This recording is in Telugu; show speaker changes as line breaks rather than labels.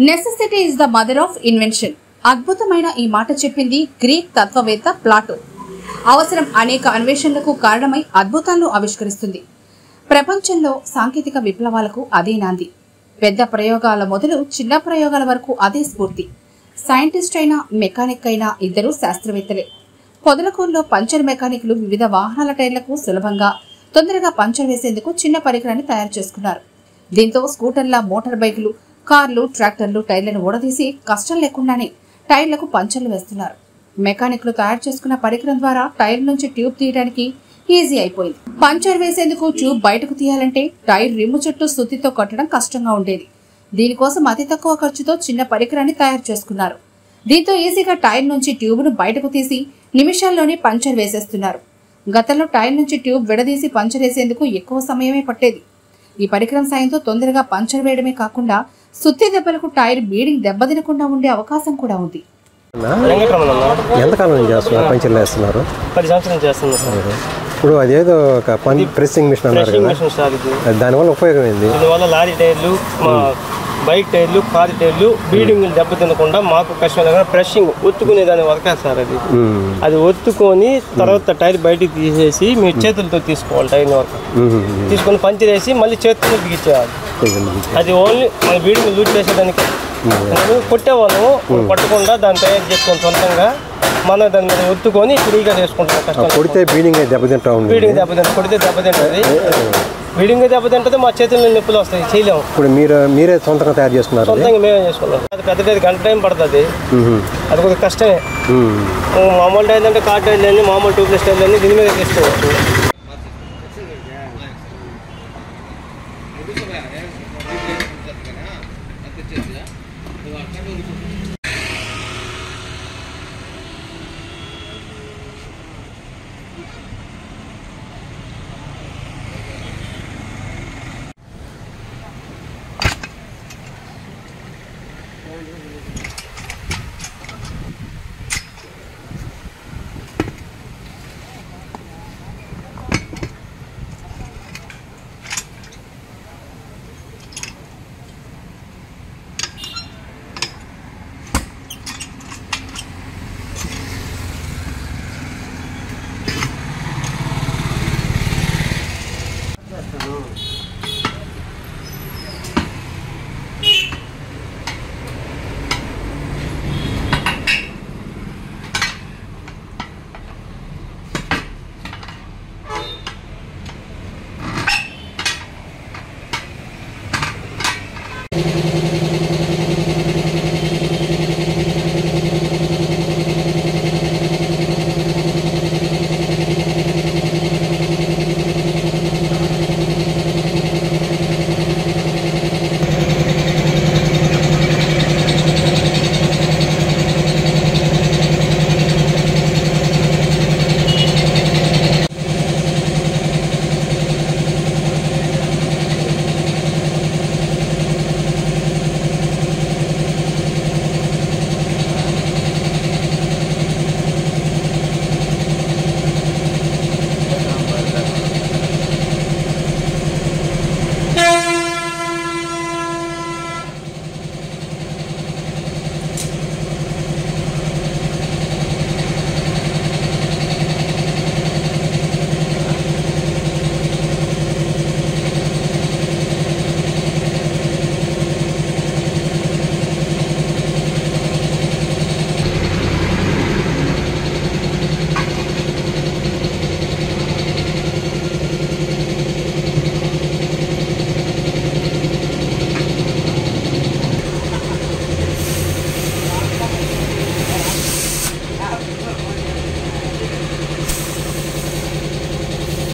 Necessity is the mother of invention. అద్భుతమైన ఈ మాట చెప్పింది గ్రీక్ తత్వవేత్త ప్లాటో. అవసరం అనేక అన్వేషణలకు కారణమై అద్భుతాలను ఆవిష్కరిస్తుంది. ప్రపంచంలో సాంకేతిక విప్లవాలకు అదే నాంది. పెద్ద ప్రయోగాల మొదలు చిన్న ప్రయోగాల వరకు అదే స్ఫూర్తి. సైంటిస్ట్ అయినా మెకానిక్ అయినా ఇద్దరు శాస్త్రవేత్తలే. పొదలకూరులో పంచర్ మెకానిక్లు వివిధ వాహనాల టైర్లకు సులభంగా తొందరగా పంచర్ వేసేందుకు చిన్న పరికరాన్ని తయారు చేసుకున్నారు. దీంతో స్కూటర్ల, మోటార్ బైకులు, కార్లు, ట్రాక్టర్లు టైర్లను ఊడదీసి కష్టం లేకుండానే టైర్లకు పంచర్లు వేస్తున్నారు. మెకానిక్లు తయారు చేసుకున్న పరికరం ద్వారా టైర్ నుంచి ట్యూబ్ తీయడానికి ఈజీ అయిపోయింది. పంచర్ వేసేందుకు ట్యూబ్ బయటకు తీయాలంటే టైర్ రిమ్ము చుట్టూ సుత్తితో కట్టడం కష్టంగా ఉండేది. దీనికోసం అతి తక్కువ ఖర్చుతో చిన్న పరికరాన్ని తయారు చేసుకున్నారు. దీంతో ఈజీగా టైర్ నుంచి ట్యూబ్ను బయటకు తీసి నిమిషాల్లోనే పంచర్ వేసేస్తున్నారు. గతంలో టైర్ నుంచి ట్యూబ్ విడదీసి పంచర్ వేసేందుకు ఎక్కువ సమయమే పట్టేది. ఈ పరికరం సాయంతో తొందరగా పంచర్ వేయడమే కాకుండా సుత్తి దెబ్బలకు టైర్ బీడింగ్ దెబ్బతినకుండా ఉండే అవకాశం కూడా ఉంది.
ఎంతకాలం చేస్తున్నారు? పంచర్లు వేస్తున్నారు?
10 సంవత్సరాలు చేస్తున్నారు.
ఇప్పుడు అదేదో ఒక ప్రెస్సింగ్ మిషన్ అన్నారు కదా, దానివల్ల ఉపయోగం ఏంది?
దీనివల్ల లారీ టైర్లు, బైక్ టైర్లు, కారు టైర్లు బీడింగ్ దెబ్బతినకుండా మాకు కష్టం లేకుండా ప్రెషింగ్ ఒత్తుకునే దాని వరకే సార్. అది ఒత్తుకొని తర్వాత టైర్ బయటికి తీసేసి మీ చేతులతో తీసుకోవాలి. టైర్ వరకు తీసుకొని పంచర్ వేసి మళ్ళీ చేతులతో బిగించేయాలి. అది ఓన్లీ మన బీడింగ్ లూజ్ చేసేదానికి. కొట్టేవాళ్ళము కొట్టకుండా దాన్ని తయారు చేసుకొని సొంతంగా మన దాని మీద ఒత్తుకొని ఫ్రీగా చేసుకుంటాం. కష్టం
కొడితే బీడింగ్ దెబ్బతింటా ఉంది.
బీడింగ్ దెబ్బతింట కొడితే దెబ్బతింటుంది. బీడింగ్ దెబ్బతింటే మా చేతుల్లో నొప్పులు వస్తాయి, చేయలేము.
ఇప్పుడు మీరే సొంతంగా తయారు చేసుకున్నారు?
సొంతంగా మేమే చేసుకున్నాం. అది పెద్ద గంట టైం పడుతుంది. అది కొద్దిగా కష్టమే. మామూలు టైర్లు అంటే కార్ టైర్లు అన్ని, మామూలు ట్యూబ్లెస్ టైర్లు అన్ని దీని మీద తీసుకోవచ్చు.